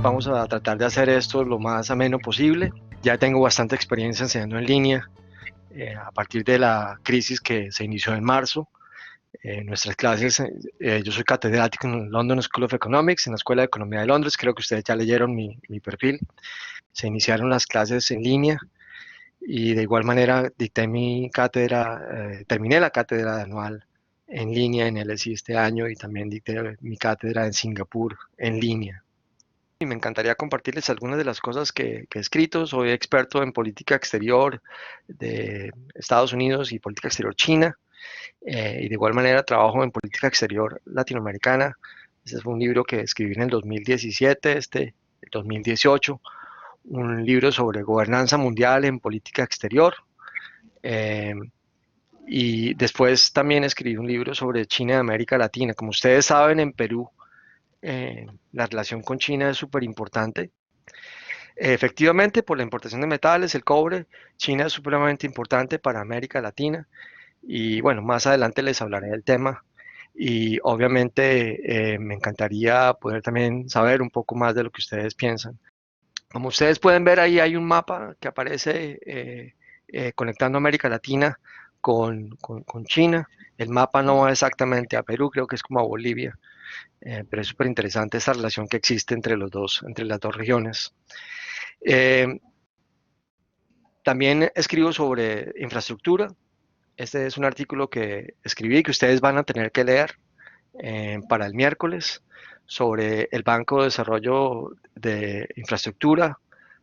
vamos a tratar de hacer esto lo más ameno posible. Ya tengo bastante experiencia enseñando en línea a partir de la crisis que se inició en marzo. Nuestras clases, yo soy catedrático en el London School of Economics, en la Escuela de Economía de Londres. Creo que ustedes ya leyeron mi perfil. Se iniciaron las clases en línea y de igual manera dicté mi cátedra, terminé la cátedra anual en línea en LSI este año y también dicté mi cátedra en Singapur en línea. Y me encantaría compartirles algunas de las cosas que he escrito. Soy experto en política exterior de Estados Unidos y política exterior china, y de igual manera trabajo en política exterior latinoamericana. Este fue un libro que escribí en el 2017, el 2018, un libro sobre gobernanza mundial en política exterior. eh, y después también escribí un libro sobre China y América Latina. Como ustedes saben, en Perú la relación con China es súper importante. Efectivamente, por la importación de metales, el cobre, China es supremamente importante para América Latina y bueno, más adelante les hablaré del tema y obviamente me encantaría poder también saber un poco más de lo que ustedes piensan. Como ustedes pueden ver ahí hay un mapa que aparece conectando América Latina con China. El mapa no va exactamente a Perú, creo que es como a Bolivia, pero es súper interesante esta relación que existe entre los dos, entre las dos regiones. Eh, También escribo sobre infraestructura. Este es un artículo que escribí que ustedes van a tener que leer para el miércoles sobre el Banco de Desarrollo de Infraestructura,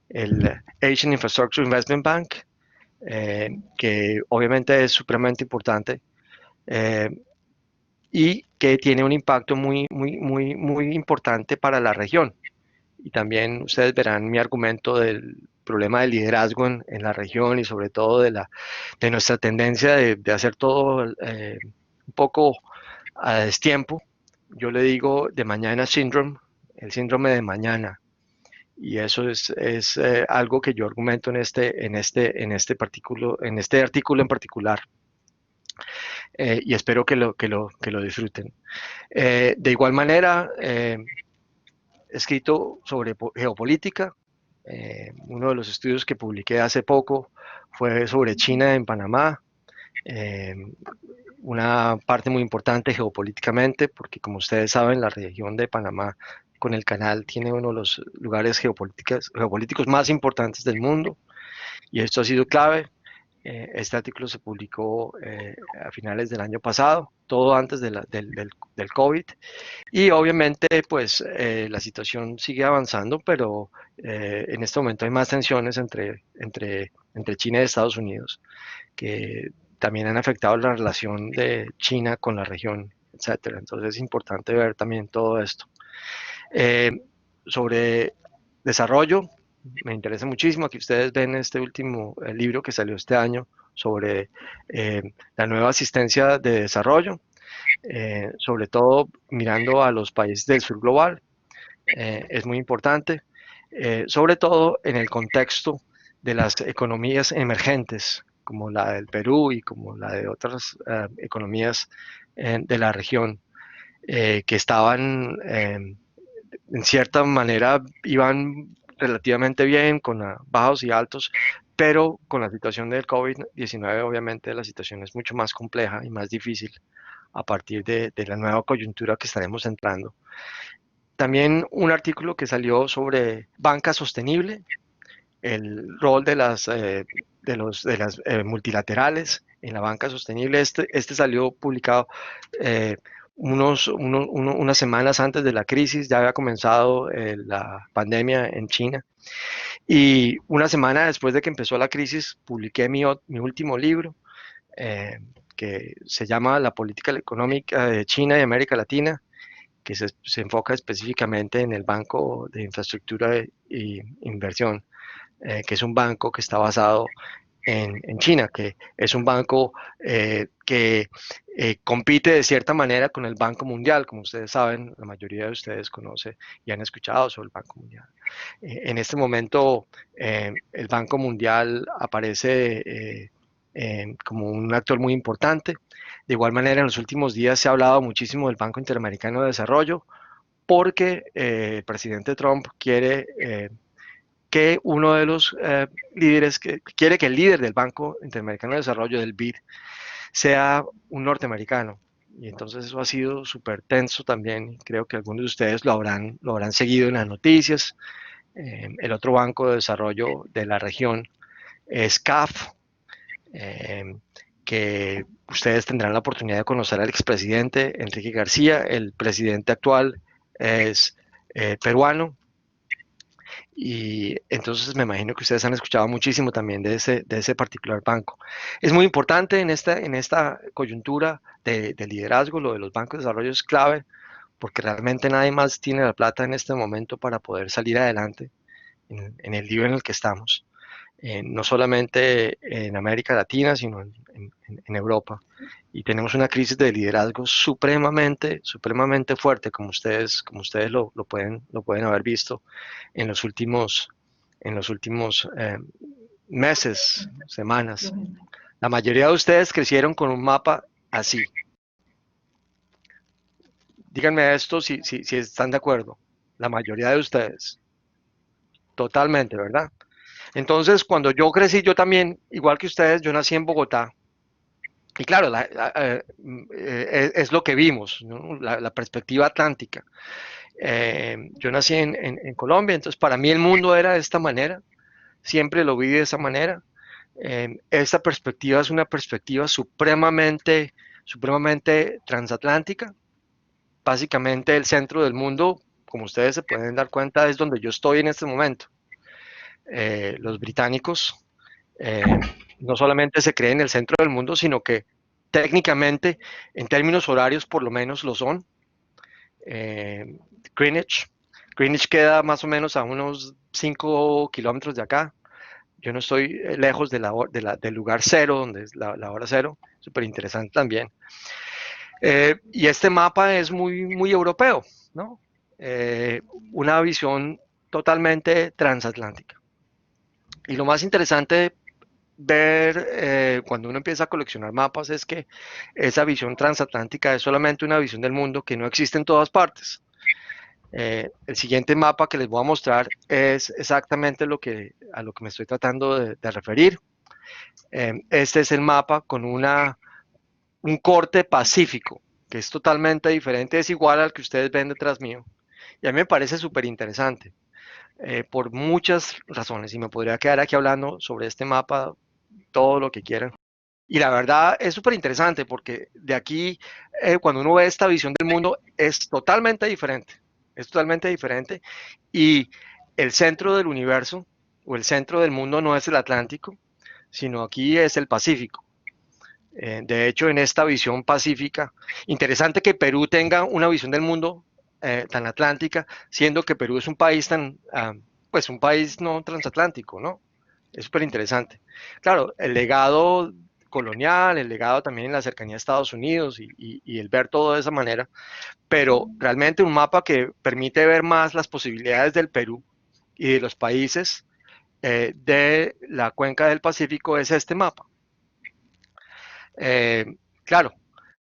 el Asian Infrastructure Investment Bank, que obviamente es supremamente importante eh, y que tiene un impacto muy importante para la región. Y también ustedes verán mi argumento del problema del liderazgo en la región y sobre todo de nuestra tendencia de hacer todo un poco a destiempo. Yo le digo de mañana syndrome, el síndrome de mañana. Y eso es algo que yo argumento en este artículo en particular. Y espero que lo disfruten. De igual manera, he escrito sobre geopolítica. Uno de los estudios que publiqué hace poco fue sobre China en Panamá, eh, una parte muy importante geopolíticamente, porque como ustedes saben, la región de Panamá con el canal tiene uno de los lugares geopolíticos más importantes del mundo, y esto ha sido clave. Este artículo se publicó a finales del año pasado, todo antes del COVID. Y obviamente, pues la situación sigue avanzando, pero en este momento hay más tensiones entre China y Estados Unidos, que también han afectado la relación de China con la región, etcétera. Entonces es importante ver también todo esto. Eh, Sobre desarrollo, me interesa muchísimo. Aquí ustedes ven este último libro que salió este año sobre la nueva asistencia de desarrollo, sobre todo mirando a los países del sur global. Es muy importante, sobre todo en el contexto de las economías emergentes, como la del Perú y como la de otras economías de la región, que estaban, en cierta manera, iban relativamente bien, con bajos y altos, pero con la situación del COVID-19, obviamente la situación es mucho más compleja y más difícil a partir de la nueva coyuntura que estaremos entrando. También un artículo que salió sobre banca sostenible, el rol de las multilaterales en la banca sostenible. Este salió publicado eh, unas semanas antes de la crisis, ya había comenzado la pandemia en China. Y una semana después de que empezó la crisis, publiqué mi último libro, eh, que se llama La política económica de China y América Latina, que se enfoca específicamente en el Banco de Infraestructura e Inversión, que es un banco que está basado en China, que es un banco que compite de cierta manera con el Banco Mundial. Como ustedes saben, la mayoría de ustedes conoce y han escuchado sobre el Banco Mundial. En este momento, el Banco Mundial aparece como un actor muy importante. De igual manera, en los últimos días se ha hablado muchísimo del Banco Interamericano de Desarrollo, porque el presidente Trump quiere que uno de los líderes, quiere que el líder del Banco Interamericano de Desarrollo, del BID, sea un norteamericano. Y entonces eso ha sido súper tenso también. Creo que algunos de ustedes lo habrán seguido en las noticias. El otro banco de desarrollo de la región es CAF, eh, que ustedes tendrán la oportunidad de conocer al expresidente Enrique García. El presidente actual es peruano. Y entonces me imagino que ustedes han escuchado muchísimo también de ese particular banco. Es muy importante en esta coyuntura de liderazgo, lo de los bancos de desarrollo es clave, porque realmente nadie más tiene la plata en este momento para poder salir adelante en el lío en el que estamos. No solamente en América Latina, sino en Europa. Y tenemos una crisis de liderazgo supremamente fuerte, como ustedes lo pueden haber visto en los últimos meses, semanas. La mayoría de ustedes crecieron con un mapa así. Díganme esto si están de acuerdo. La mayoría de ustedes. Totalmente, ¿verdad? Entonces, cuando yo crecí, yo también, igual que ustedes, yo nací en Bogotá. Y claro, es lo que vimos, ¿no? La perspectiva atlántica. Yo nací en Colombia, entonces para mí el mundo era de esta manera, siempre lo vi de esa manera. Esta perspectiva es una perspectiva supremamente transatlántica. Básicamente el centro del mundo, como ustedes se pueden dar cuenta, es donde yo estoy en este momento. Los británicos no solamente se creen el centro del mundo, sino que técnicamente, en términos horarios, por lo menos lo son. Eh, Greenwich. Greenwich queda más o menos a unos 5 kilómetros de acá. Yo no estoy lejos del lugar cero, donde es la hora cero. Súper interesante también. Y este mapa es muy europeo, ¿no? Una visión totalmente transatlántica. Y lo más interesante ver cuando uno empieza a coleccionar mapas es que esa visión transatlántica es solamente una visión del mundo que no existe en todas partes. El siguiente mapa que les voy a mostrar es exactamente a lo que me estoy tratando de referir. Este es el mapa con un corte pacífico, que es totalmente diferente, es igual al que ustedes ven detrás mío. Y a mí me parece súper interesante, por muchas razones, y me podría quedar aquí hablando sobre este mapa todo lo que quieran. Y la verdad es súper interesante porque de aquí, cuando uno ve esta visión del mundo, es totalmente diferente. Es totalmente diferente. Y el centro del universo o el centro del mundo no es el Atlántico, sino aquí es el Pacífico. De hecho, en esta visión pacífica, interesante que Perú tenga una visión del mundo tan atlántica, siendo que Perú es un país pues un país no transatlántico, ¿no? Es súper interesante. Claro, el legado colonial, el legado también en la cercanía a Estados Unidos y el ver todo de esa manera, pero realmente un mapa que permite ver más las posibilidades del Perú y de los países de la cuenca del Pacífico es este mapa. Claro,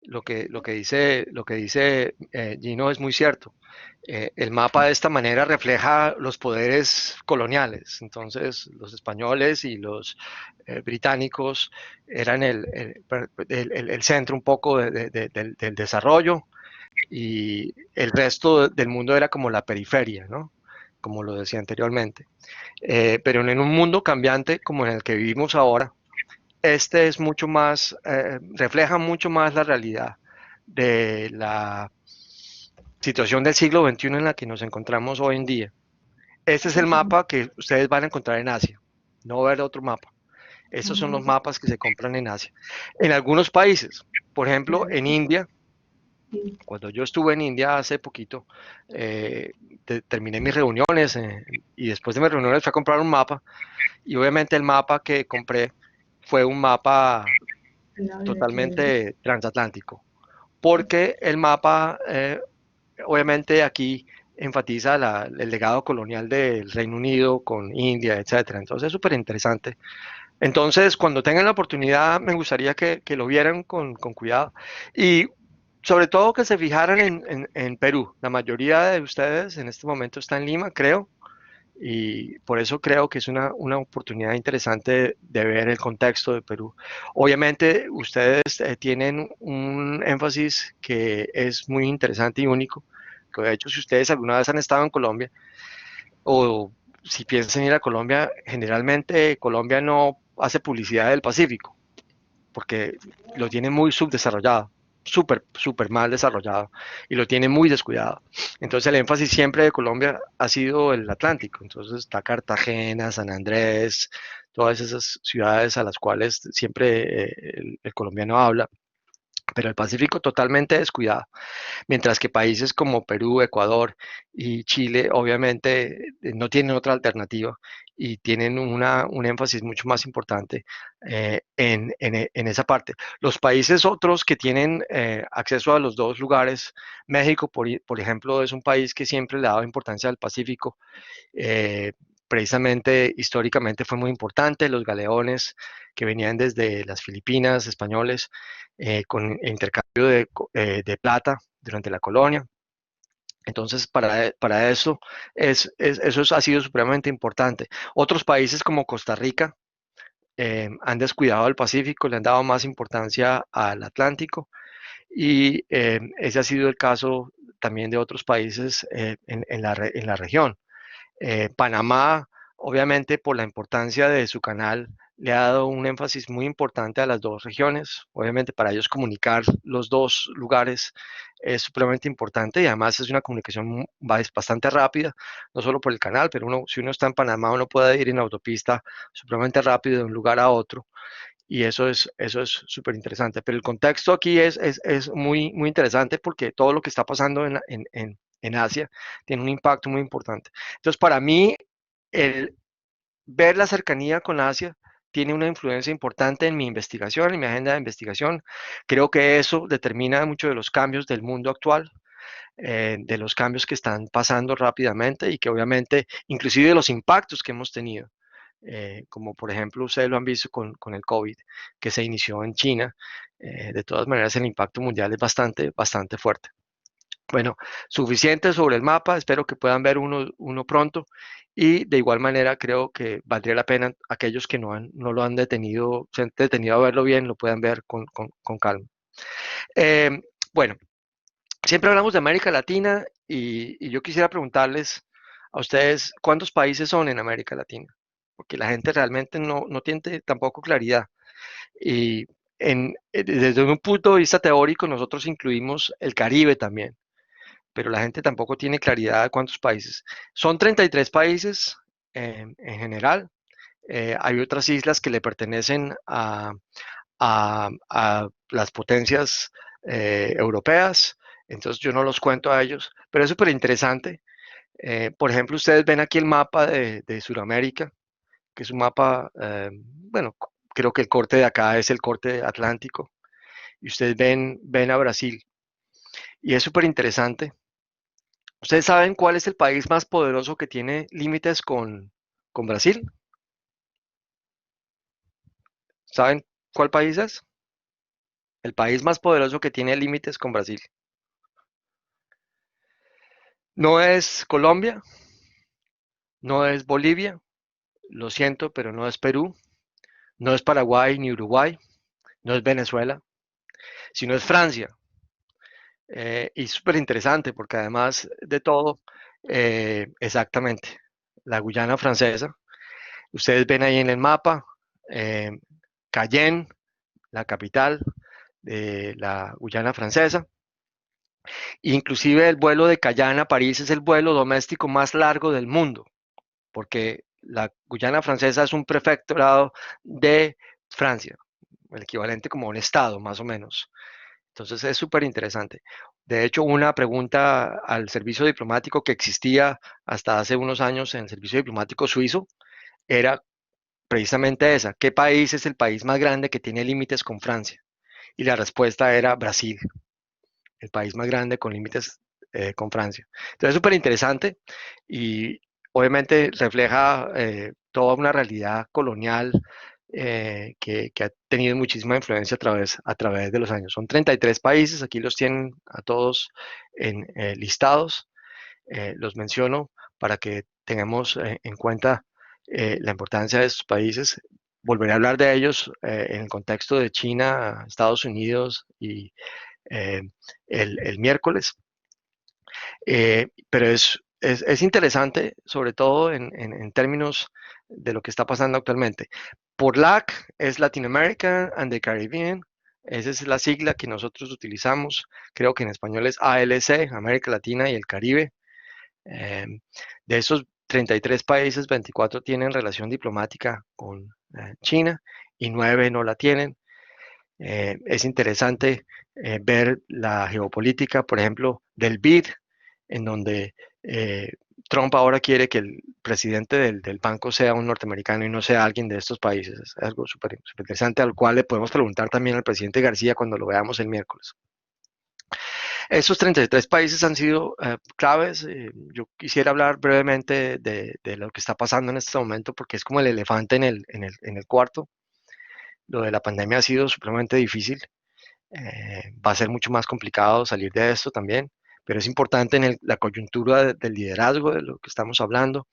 lo que dice Gino es muy cierto. El mapa de esta manera refleja los poderes coloniales. Entonces, los españoles y los británicos eran el centro un poco del desarrollo y el resto del mundo era como la periferia, ¿no? Como lo decía anteriormente. Pero en un mundo cambiante como en el que vivimos ahora, este es mucho más, refleja mucho más la realidad de la situación del siglo XXI en la que nos encontramos hoy en día. Este es el mapa que ustedes van a encontrar en Asia, no ver otro mapa. Estos son los mapas que se compran en Asia. En algunos países, por ejemplo, en India, cuando yo estuve en India hace poquito, terminé mis reuniones y después de mis reuniones fui a comprar un mapa y obviamente el mapa que compré fue un mapa totalmente transatlántico, porque el mapa, obviamente aquí enfatiza el legado colonial del Reino Unido con India, etcétera. Entonces es súper interesante. Entonces, cuando tengan la oportunidad, me gustaría que lo vieran con cuidado. Y Sobre todo que se fijaran en Perú. La mayoría de ustedes en este momento está en Lima, creo, y por eso creo que es una oportunidad interesante de ver el contexto de Perú. Obviamente, ustedes tienen un énfasis que es muy interesante y único, que de hecho, si ustedes alguna vez han estado en Colombia o si piensan ir a Colombia, generalmente Colombia no hace publicidad del Pacífico porque lo tiene muy subdesarrollado, súper mal desarrollado y lo tiene muy descuidado. Entonces el énfasis siempre de Colombia ha sido el Atlántico. Entonces está Cartagena, San Andrés, todas esas ciudades a las cuales siempre el colombiano habla, pero el Pacífico totalmente descuidado. Mientras que países como Perú, Ecuador y Chile obviamente no tienen otra alternativa y tienen un énfasis mucho más importante en esa parte. Los países otros que tienen acceso a los dos lugares, México, por ejemplo, es un país que siempre le ha dado importancia al Pacífico. eh, Precisamente históricamente fue muy importante, los galeones que venían desde las Filipinas, españoles, con intercambio de plata durante la colonia. Entonces, para eso, eso ha sido supremamente importante. Otros países como Costa Rica han descuidado el Pacífico, le han dado más importancia al Atlántico y ese ha sido el caso también de otros países en la región. Panamá, obviamente, por la importancia de su canal, le ha dado un énfasis muy importante a las dos regiones. Obviamente, para ellos comunicar los dos lugares es supremamente importante y además es una comunicación bastante rápida, no solo por el canal, pero si uno está en Panamá, uno puede ir en autopista supremamente rápido de un lugar a otro y eso es súper interesante. Pero el contexto aquí es muy interesante porque todo lo que está pasando en Asia tiene un impacto muy importante. Entonces, para mí, el ver la cercanía con Asia tiene una influencia importante en mi investigación, en mi agenda de investigación. Creo que eso determina mucho de los cambios del mundo actual, de los cambios que están pasando rápidamente y que obviamente, inclusive de los impactos que hemos tenido. Como por ejemplo ustedes lo han visto con el COVID que se inició en China. De todas maneras, el impacto mundial es bastante fuerte. Bueno, suficiente sobre el mapa, espero que puedan ver uno pronto y de igual manera creo que valdría la pena aquellos que no lo han detenido, se han detenido a verlo bien, lo puedan ver con calma. Eh, bueno, siempre hablamos de América Latina y yo quisiera preguntarles a ustedes cuántos países son en América Latina, porque la gente realmente no tiene tampoco claridad. Y desde un punto de vista teórico, nosotros incluimos el Caribe también, pero la gente tampoco tiene claridad de cuántos países. Son 33 países en general. Hay otras islas que le pertenecen a las potencias europeas, entonces yo no los cuento a ellos, pero es súper interesante. Por ejemplo, ustedes ven aquí el mapa de Sudamérica, que es un mapa, bueno, creo que el corte de acá es el corte atlántico, y ustedes ven a Brasil, y es súper interesante. ¿Ustedes saben cuál es el país más poderoso que tiene límites con Brasil? ¿Saben cuál país es? El país más poderoso que tiene límites con Brasil. No es Colombia, no es Bolivia, lo siento, pero no es Perú, no es Paraguay ni Uruguay, no es Venezuela, sino es Francia. Y súper interesante porque además de todo, exactamente, la Guyana francesa, ustedes ven ahí en el mapa, eh, Cayenne, la capital de la Guyana francesa. Inclusive el vuelo de Cayenne a París es el vuelo doméstico más largo del mundo, porque la Guyana francesa es un prefectorado de Francia, el equivalente como a un estado, más o menos. Entonces es súper interesante. De hecho, una pregunta al servicio diplomático que existía hasta hace unos años en el servicio diplomático suizo era precisamente esa: ¿qué país es el país más grande que tiene límites con Francia? Y la respuesta era Brasil, el país más grande con límites con Francia. Entonces es súper interesante y obviamente refleja toda una realidad colonial que ha tenido muchísima influencia a través de los años. Son 33 países, aquí los tienen a todos listados. Los menciono para que tengamos en cuenta la importancia de estos países. Volveré a hablar de ellos en el contexto de China, Estados Unidos y eh, el miércoles. Pero es interesante, sobre todo en términos de lo que está pasando actualmente. Por LAC es Latin America and the Caribbean. Esa es la sigla que nosotros utilizamos. Creo que en español es ALC, América Latina y el Caribe. Eh, de esos 33 países, 24 tienen relación diplomática con China y 9 no la tienen. Es interesante ver la geopolítica, por ejemplo, del BID, en donde eh, Trump ahora quiere que el presidente del banco sea un norteamericano y no sea alguien de estos países. Es algo súper interesante al cual le podemos preguntar también al presidente García cuando lo veamos el miércoles. Esos 33 países han sido claves. Yo quisiera hablar brevemente de lo que está pasando en este momento porque es como el elefante en el cuarto. Lo de la pandemia ha sido supremamente difícil. Va a ser mucho más complicado salir de esto también, pero es importante en la coyuntura del liderazgo de lo que estamos hablando.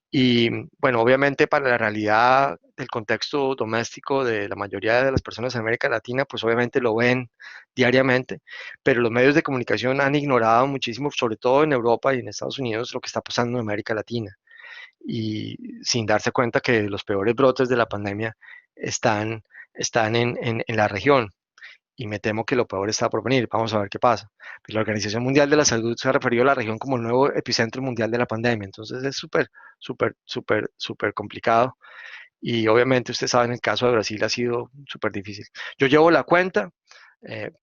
Y bueno, obviamente para la realidad del contexto doméstico de la mayoría de las personas en América Latina, pues obviamente lo ven diariamente, pero los medios de comunicación han ignorado muchísimo, sobre todo en Europa y en Estados Unidos, lo que está pasando en América Latina. Y sin darse cuenta que los peores brotes de la pandemia están en la región y me temo que lo peor está por venir. Vamos a ver qué pasa. Pero la Organización Mundial de la Salud se ha referido a la región como el nuevo epicentro mundial de la pandemia. Entonces es súper complicado. Y obviamente usted sabe, en el caso de Brasil ha sido súper difícil. Yo llevo la cuenta,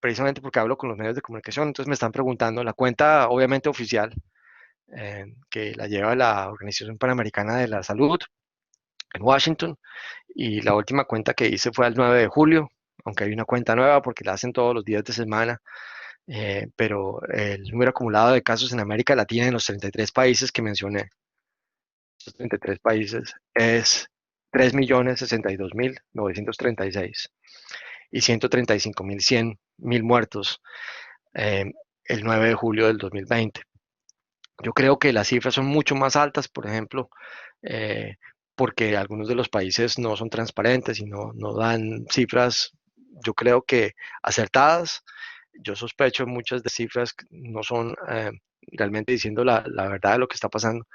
precisamente porque hablo con los medios de comunicación, entonces me están preguntando la cuenta, obviamente oficial, que la lleva la Organización Panamericana de la Salud en Washington. Y la última cuenta que hice fue el 9 de julio, aunque hay una cuenta nueva porque la hacen todos los días de semana, pero el número acumulado de casos en América Latina en los 33 países que mencioné, estos 33 países, es 3.062.936 y 135.100 muertos eh, el 9 de julio del 2020. Yo creo que las cifras son mucho más altas, por ejemplo, eh, porque algunos de los países no son transparentes y no dan cifras, yo creo que acertadas. Yo sospecho muchas de cifras que no son realmente diciendo la verdad de lo que está pasando,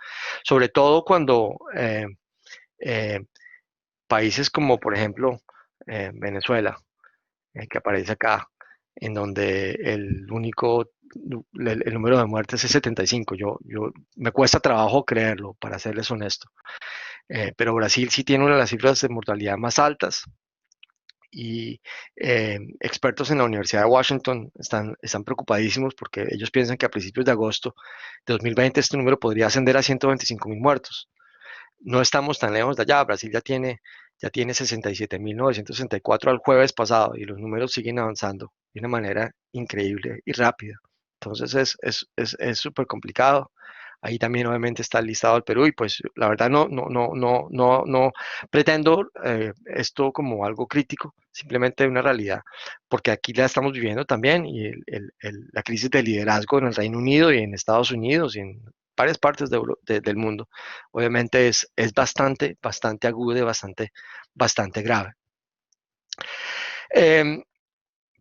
sobre todo cuando eh, países como, por ejemplo, Venezuela, que aparece acá, en donde el número de muertes es 75. Me cuesta trabajo creerlo, para serles honesto. Pero Brasil sí tiene una de las cifras de mortalidad más altas y expertos en la Universidad de Washington están preocupadísimos porque ellos piensan que a principios de agosto de 2020 este número podría ascender a 125.000 muertos. No estamos tan lejos de allá. Brasil ya tiene 67.964 al jueves pasado y los números siguen avanzando de una manera increíble y rápida. Entonces es súper complicado. Ahí también obviamente está el listado del Perú y pues la verdad no pretendo esto como algo crítico, simplemente una realidad, porque aquí la estamos viviendo también y la crisis de liderazgo en el Reino Unido y en Estados Unidos y en varias partes del mundo, obviamente es bastante aguda y bastante grave. Em,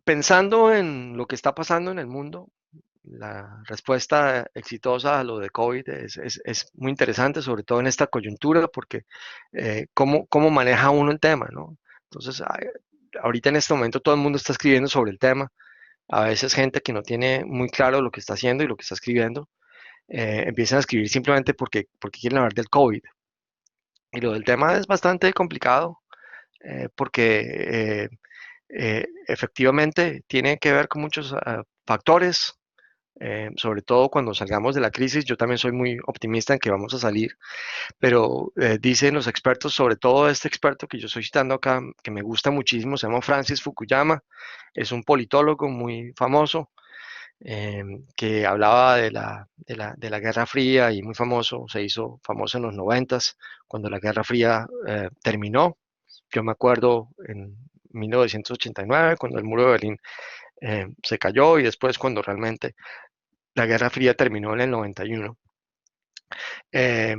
Pensando en lo que está pasando en el mundo, la respuesta exitosa a lo de COVID es muy interesante, sobre todo en esta coyuntura, porque cómo maneja uno el tema, ¿no? Entonces, ahorita en este momento todo el mundo está escribiendo sobre el tema. A veces gente que no tiene muy claro lo que está haciendo y lo que está escribiendo, empiezan a escribir simplemente porque quieren hablar del COVID. Y lo del tema es bastante complicado, porque efectivamente tiene que ver con muchos factores, sobre todo cuando salgamos de la crisis. Yo también soy muy optimista en que vamos a salir, pero dicen los expertos, sobre todo este experto que yo estoy citando acá, que me gusta muchísimo, se llama Francis Fukuyama, es un politólogo muy famoso, que hablaba de la Guerra Fría y muy famoso, se hizo famoso en los 90, cuando la Guerra Fría terminó. Yo me acuerdo en 1989, cuando el muro de Berlín se cayó, y después cuando realmente la Guerra Fría terminó en el 91. Eh,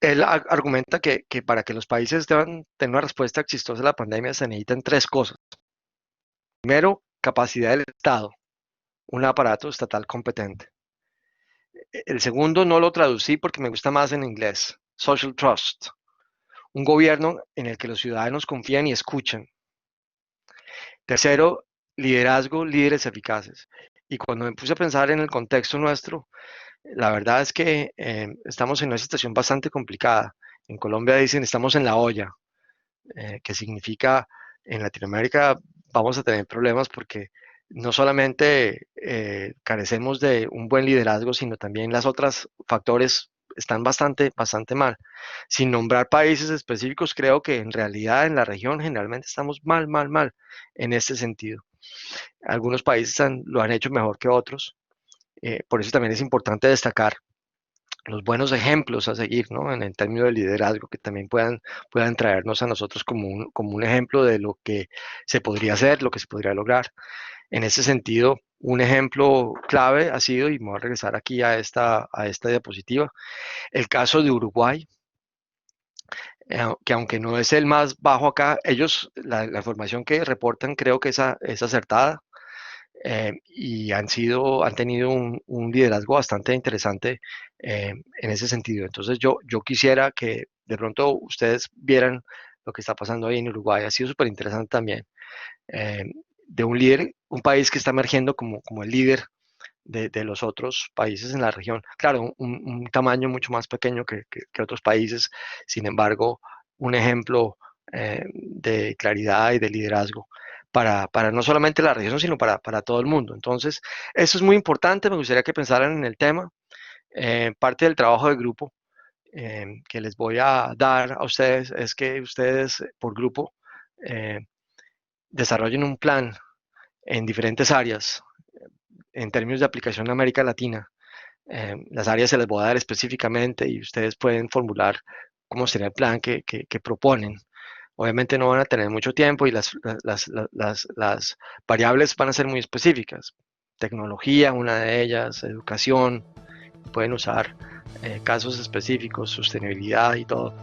Él argumenta que para que los países deban tener una respuesta exitosa a la pandemia se necesitan tres cosas. Primero, capacidad del Estado, un aparato estatal competente. El segundo no lo traducí porque me gusta más en inglés, social trust, un gobierno en el que los ciudadanos confían y escuchan. Tercero, liderazgo, líderes eficaces. Y cuando me puse a pensar en el contexto nuestro, la verdad es que estamos en una situación bastante complicada. En Colombia dicen estamos en la olla, que significa en Latinoamérica vamos a tener problemas porque no solamente carecemos de un buen liderazgo, sino también las otras factores están bastante mal. Sin nombrar países específicos, creo que en realidad en la región generalmente estamos mal en este sentido. Algunos países lo han hecho mejor que otros, por eso también es importante destacar los buenos ejemplos a seguir, ¿no? En el término de liderazgo, que también puedan traernos a nosotros como un ejemplo de lo que se podría hacer, lo que se podría lograr. En ese sentido, un ejemplo clave ha sido, y me voy a regresar aquí a esta diapositiva, el caso de Uruguay, que aunque no es el más bajo acá, ellos, la información que reportan creo que es acertada, y han tenido un liderazgo bastante interesante en ese sentido. Entonces yo quisiera que de pronto ustedes vieran lo que está pasando ahí en Uruguay. Ha sido súper interesante también, eh, de un líder, un país que está emergiendo como el líder de los otros países en la región. Claro, un tamaño mucho más pequeño que otros países, sin embargo, un ejemplo de claridad y de liderazgo para no solamente la región, sino para todo el mundo. Entonces, eso es muy importante, me gustaría que pensaran en el tema. Parte del trabajo de grupo que les voy a dar a ustedes es que ustedes por grupo eh, desarrollen un plan en diferentes áreas en términos de aplicación a América Latina. Las áreas se les voy a dar específicamente y ustedes pueden formular cómo sería el plan que proponen. Obviamente no van a tener mucho tiempo y las variables van a ser muy específicas. Tecnología, una de ellas, educación, pueden usar casos específicos, sostenibilidad y todo.